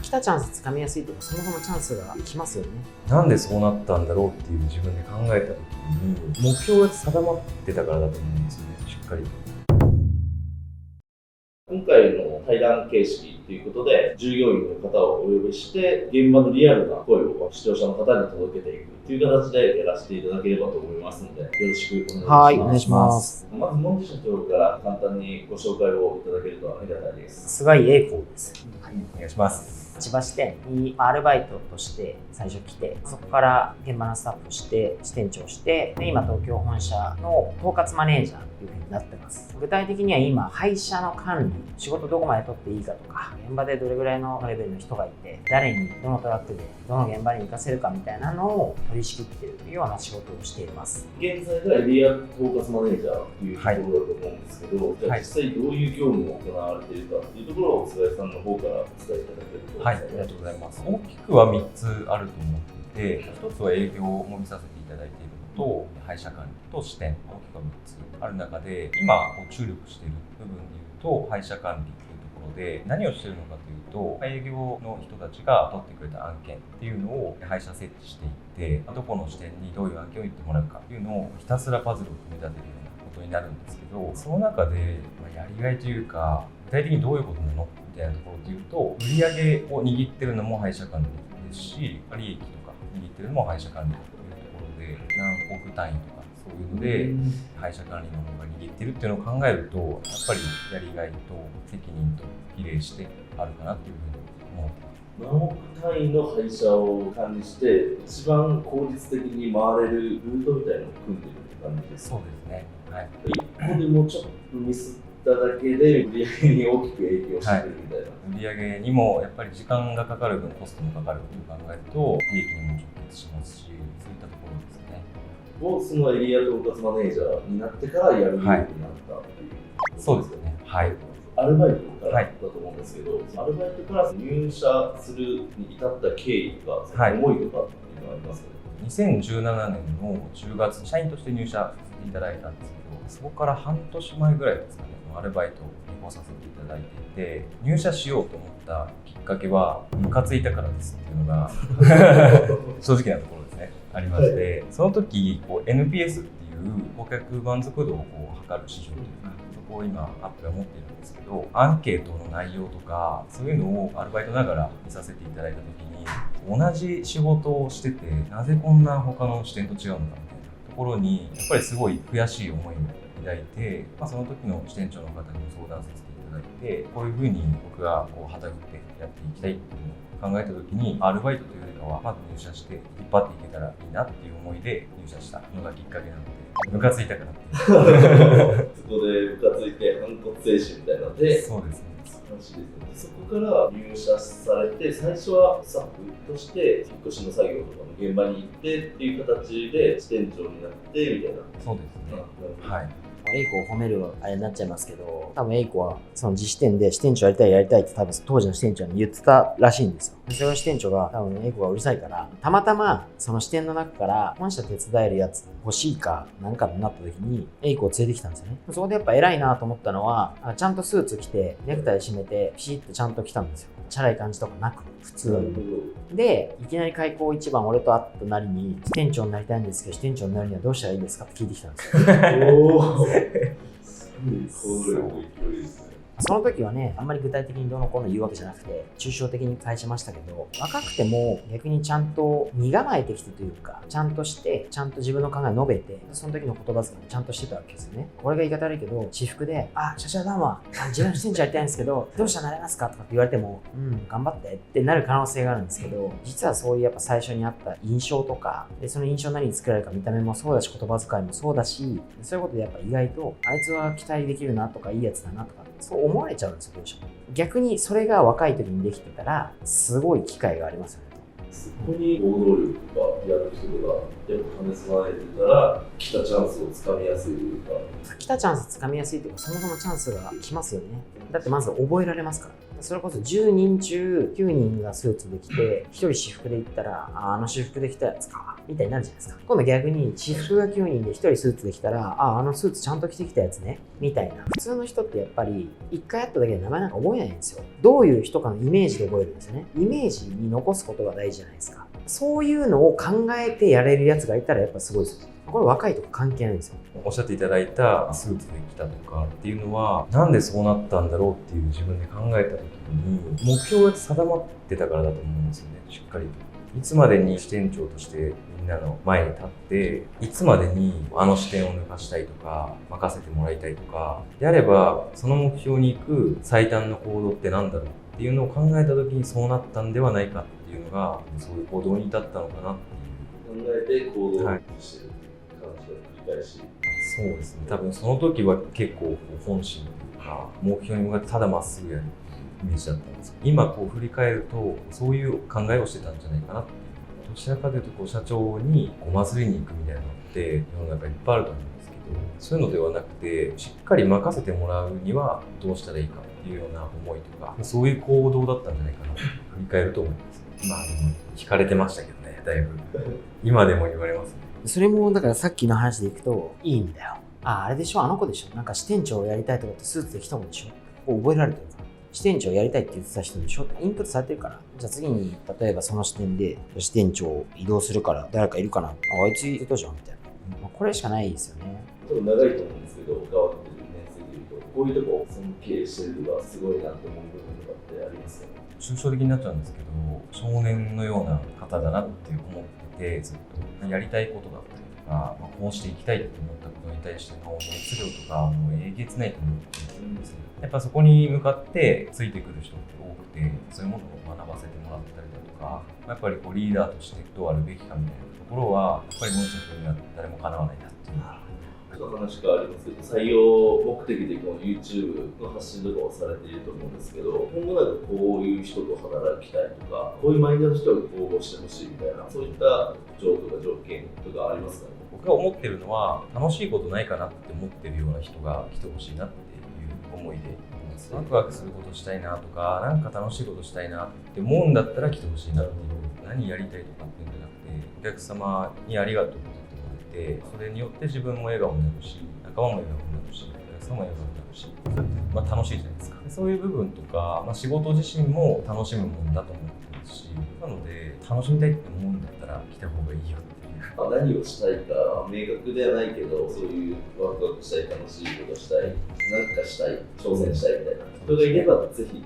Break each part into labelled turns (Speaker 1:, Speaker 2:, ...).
Speaker 1: 来たチャンスつかみやすいとか、そもそもチャンスが来ますよね。
Speaker 2: なんでそうなったんだろうっていう自分で考えた時に、目標が定まってたからだと思うんですよね、しっかりと。
Speaker 3: 今回の対談形式ということで、従業員の方をお呼びして、現場のリアルな声を視聴者の方に届けていくという形でやらせていただければと思いますので、よろしくお願いします。
Speaker 1: はい、お願いします。
Speaker 3: まず、モンテ社長から簡単にご紹介をいただけるとありがたいです。
Speaker 1: 菅井栄光です。
Speaker 2: お願いします。
Speaker 1: 千葉支店にアルバイトとして最初来て、そこから現場のスタッフして支店長して、で今東京本社の統括マネージャーというふうになってます。具体的には今配車の管理、仕事どこまで取っていいかとか、現場でどれぐらいのレベルの人がいて、誰にどのトラックでどの現場に行かせるかみたいなのを取り仕切っているような仕事をしています。
Speaker 3: 現在がエリア統括マネージャーというところだと思うんですけど、じゃあ実際どういう業務が行われているかというところを菅井さんの方からお伝えいただけると。
Speaker 2: はい、ありがとうございます。大きくは3つあると思っていて、1つは営業を見させていただいているのと、配車管理と支店、大きくは3つある中で、今注力している部分でいうと、配車管理というところで、何をしているのかというと、営業の人たちが取ってくれた案件っていうのを配車設置していって、どこの支店にどういう案件を言ってもらうかっていうのをひたすらパズルを組み立てるようなことになるんですけど、その中でやりがいというか、具体的にどういうことなのみたいなところでいうと、売上を握ってるのも配車管理ですし、利益とか握ってるのも配車管理というところで、何億単位とかそういうので配車管理の方が握ってるっていうのを考えると、やっぱりやりがいと責任と比例してあるかなっていうふうに思ってます。
Speaker 3: 何億単位の配車を管理して、一番効率的に回れるルートみたいなのを組んでるって感じですか？
Speaker 2: そうですね。はい。
Speaker 3: 一個でもちょっとミスっただけで売り上げに大きく影響してくるみたいな。
Speaker 2: 売上にもやっぱり時間がかかる分、コストもかかると考えると、利益にも直結しますし、そういったところですね。
Speaker 3: をそのエリア統括マネージャーになってからやるようになったっていう、
Speaker 2: そうですよね。はい。
Speaker 3: アルバイトからだと思うんですけど、アルバイトから入社するに至った経緯とか、思いとかっていうのはありますかね。
Speaker 2: 2017年の10月、社員として入社させていただいたんですけど、そこから半年前ぐらいですかね、アルバイトをさせていただいていて、入社しようと思ったきっかけは、ムカついたからですっていうのが正直なところですね、ありまして、その時NPS っていう顧客満足度を測る指標というか、そこを今アップが持っているんですけど、アンケートの内容とか、そういうのをアルバイトながら見させていただいた時に、同じ仕事をしてて、なぜこんな他の支店と違うのかみたいなところに、やっぱりすごい悔しい思いを抱いて、その時の支店長の方にも相談させていただいて、こういうふうに僕が旗振ってやっていきたいっていうのを考えた時に、アルバイトというよりかはまず入社して引っ張っていけたらいいなっていう思いで入社したのがきっかけなので、ムカついたからっていう
Speaker 3: そこでムカついて反骨精神みたいなので、
Speaker 2: そうですね。
Speaker 3: 素晴らしいですね。そこから入社されて、最初はスタッフとして引っ越しの作業とかの現場に行ってっていう形で支店長になってみたいな。
Speaker 2: そうですね。はい。
Speaker 1: エイコを褒めるあれになっちゃいますけど、多分エイコはその自支店で支店長やりたいって多分当時の支店長に言ってたらしいんですよ。それを支店長が多分エイコがうるさいから、たまたまその支店の中から本社手伝えるやつ欲しいかなんかになった時にエイコを連れてきたんですよね。そこでやっぱ偉いなと思ったのは、ちゃんとスーツ着てネクタイ締めてピシッとちゃんと来たんですよ。チャラい感じとかなく普通に。で、いきなり開口一番俺と会ったなりに、支店長になりたいんですけど、支店長になるにはどうしたらいいですかって聞いてきたんですよ。
Speaker 3: おーすごい勢いですね。
Speaker 1: その時はね、あんまり具体的にどうのこうの言うわけじゃなくて、抽象的に返しましたけど、若くても逆にちゃんと身構えてきてというか、ちゃんとして、ちゃんと自分の考えを述べて、その時の言葉遣いもちゃんとしてたわけですよね。これが言い方悪いけど、私服で、社長どうも、自分の支店長やりたいんですけど、どうしたらなれますかとかって言われても、頑張ってってなる可能性があるんですけど、実はそういうやっぱ最初にあった印象とか、でその印象何に作られるか見た目もそうだし、言葉遣いもそうだし、そういうことでやっぱ意外と、あいつは期待できるなとか、いいやつだなとか、そう思われちゃうんですよ、どうしても。逆にそれが若い時にできてたら、すごい機会がありますよね。
Speaker 3: そこに行動力とかやる人がやっぱ兼ね備えてたら来たチャンスをつかみやすいというか、
Speaker 1: 来たチャンスつかみやすいというか、そもそもチャンスが来ますよね。だってまず覚えられますから。それこそ10人中9人がスーツで来て、1人私服で行ったら、あの私服で来たやつか、みたいになるじゃないですか。今度逆に私服が9人で1人スーツで来たら、あのスーツちゃんと着てきたやつね、みたいな。普通の人ってやっぱり1回会っただけで名前なんか覚えないんですよ。どういう人かのイメージで覚えるんですよね。イメージに残すことが大事じゃないですか。そういうのを考えてやれるやつがいたらやっぱすごいですよ。これ若いとか関係ないんですよ。
Speaker 2: おっしゃっていただいたスーツで来たとかっていうのは、なんでそうなったんだろうっていう自分で考えた時に、目標が定まってたからだと思うんですよね、しっかりと。いつまでに支店長としてみんなの前に立って、いつまでにあの視点を抜かしたいとか、任せてもらいたいとか、であれば、その目標に行く最短の行動ってなんだろうっていうのを考えた時にそうなったんではないかっていうのが、そういう行動に至ったのかなっていう。
Speaker 3: 考えて行動してる感じの繰り返し。
Speaker 2: そうですね。多分その時は結構本心というか、目標に向かってただまっすぐやるイメージだったんですけど、今振り返るとそういう考えをしてたんじゃないかなっていう。どちらかというと社長に祭りに行くみたいなのって世の中いっぱいあると思うんですけど、そういうのではなくて、しっかり任せてもらうにはどうしたらいいかっていうような思いとか、そういう行動だったんじゃないかなと振り返ると思います。聞かれてましたけどね、だいぶ。今でも言われますね。
Speaker 1: それもだからさっきの話でいくといいんだよ。あれでしょ、あの子でしょ、なんか支店長をやりたいとかってスーツで来た子でしょ、覚えられてるから。支店長やりたいって言ってた人でしょ、インプットされてるから。じゃあ次に例えばその視点で支店長移動するから誰かいるかな、あいついたじゃんみたいな、これしかないですよね。
Speaker 3: 多分長いと思うんですけど、関わってる年数でいうと、こういうとこ尊敬してるとかすごいなって思う部分とかってありますかね。
Speaker 2: 抽象的になっちゃうんですけど、少年のような方だなって思ってて、ずっとやりたいことだったりとか、こうしていきたいって思ったことに対しての熱量とかもうえげつないと思ってるんですよ。やっぱそこに向かってついてくる人って多くて、そういうものを学ばせてもらったりだとか、やっぱりリーダーとしてどうあるべきかみたいなところは、やっぱりもうちょっとには誰もかなわないなっていう。
Speaker 3: ちょっと話がありますけど、採用目的でこの YouTube の発信とかをされていると思うんですけど、今後なんかこういう人と働きたいとか、こういうマインドの人に応募してほしいみたいな、そういった特徴とか条件とかありますかね。
Speaker 2: 僕が思ってるのは、楽しいことないかなって思ってるような人が来てほしいなっていう思いでいます。ワクワクすることしたいなとか、なんか楽しいことしたいなって思うんだったら来てほしいなっていう。何やりたいとかっていうんじゃなくて、お客様にありがとうって言ってもらえて、それによって自分も笑顔になるし、仲間も笑顔になるし、お客様も笑顔になるし、楽しいじゃないですか。そういう部分とか、仕事自身も楽しむもんだと思ってますし、なので楽しみたいって思うんだったら来た方がいいよっていう。
Speaker 3: 何をしたいか明確ではないけど、そういうワクワクしたい、楽しいことしたい、何かしたい、挑戦したいみたいな人がいればぜひっていう。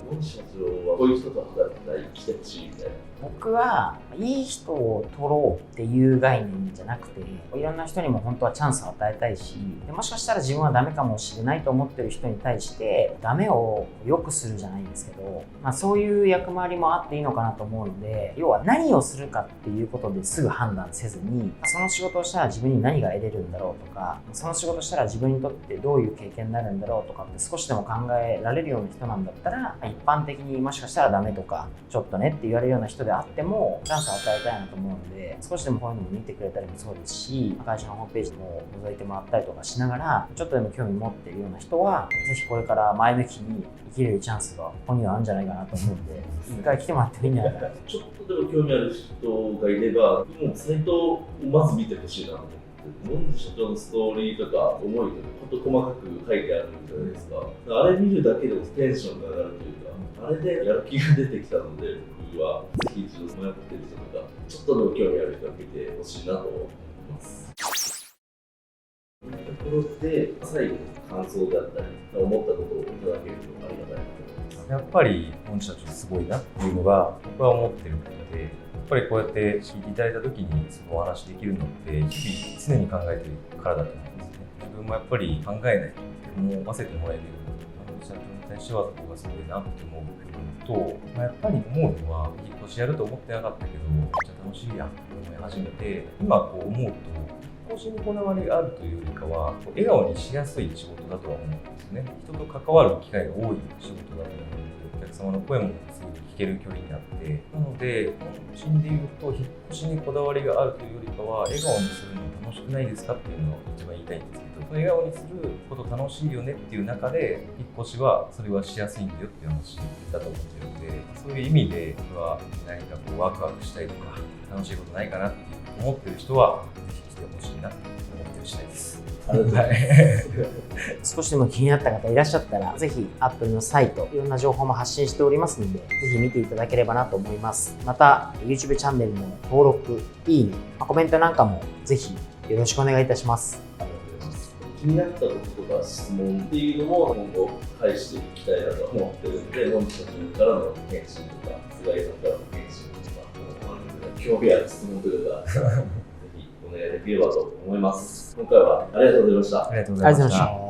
Speaker 3: 本社長はこういう人と働きたい、来てほしいみたいな。
Speaker 1: 僕はいい人を取ろうっていう概念じゃなくて、いろんな人にも本当はチャンスを与えたいし、もしかしたら自分はダメかもしれないと思ってる人に対してダメを良くするじゃないんですけど、そういう役回りもあっていいのかなと思うので、要は何をするかっていうことですぐ判断せずに、その仕事をしたら自分に何が得れるんだろうとか、その仕事をしたら自分にとってどういう経験になるんだろうとかって少しでも考えられるような人なんだったら、一般的にもしかしたらダメとかちょっとねって言われるような人であってもチャンスを与えたいなと思うので、少しでもこういうのも見てくれたりもそうですし、会社のホームページも覗いてもらったりとかしながら、ちょっとでも興味持っているような人はぜひこれから前向きに生きれるチャンスがここにはあるんじゃないかなと思うので、一回来てもらってもいいんじゃないかな。
Speaker 3: ちょっとでも興味ある人がいれば、もうサイトをまず見てほしいなと思って。門司社長のストーリーとか思いとか細かく書いてあるじゃないですか。あれ見るだけでもテンションが上がるというか、あれでやる気が出てきたので、僕はぜひ一度迷ってる人とか、ちょっとでも興味ある人は見てほしいなと思います。というところで、最後の感想であったり、思ったことをいただけるとありがたいなと思います。
Speaker 2: やっぱり門司社長すごいなっていうのが僕は思ってることで、やっぱりこうやって聞いていただいた時にそのお話できるのって日々常に考えてるからだと思うんですね。自分もやっぱり考えないと思わせてもらえる門司社長に対してはそこがすごいなって思う部分と、やっぱり思うのは引っ越しやると思ってなかったけどめっちゃ楽しいやんって思い始めて、今こう思うと引っ越しにこだわりがあるというよりかは笑顔にしやすい仕事だとは思うんですね。人と関わる機会が多い仕事だと思うので、お客様の声もすごく聞ける距離にあって、なので本心で言うと引っ越しにこだわりがあるというよりかは、笑顔にするの楽しくないですかっていうのを一番言いたいんですけど、笑顔にすること楽しいよねっていう中で、引っ越しはそれはしやすいんだよっていう話だと思ってるので、そういう意味で僕は何かこうワクワクしたりとか楽しいことないかなって思ってる人はぜひ来てほしいなって思ってる次第です。
Speaker 3: ありがとうございます。
Speaker 1: 少しでも気になった方いらっしゃったら、ぜひ Apple のサイト、いろんな情報も発信しておりますので、ぜひ見ていただければなと思います。また、YouTube チャンネルの登録、いいね、コメントなんかもぜひよろしくお願いいたします。
Speaker 3: 気になったこととか質問っていうのも今後返していきたいなと思ってるので、本日の自分からの返信とか、菅井さんからの返信とか、興味ある質問というか、ぜひお願いできればと思います。今回はありがとうございました。
Speaker 2: ありがとうございました。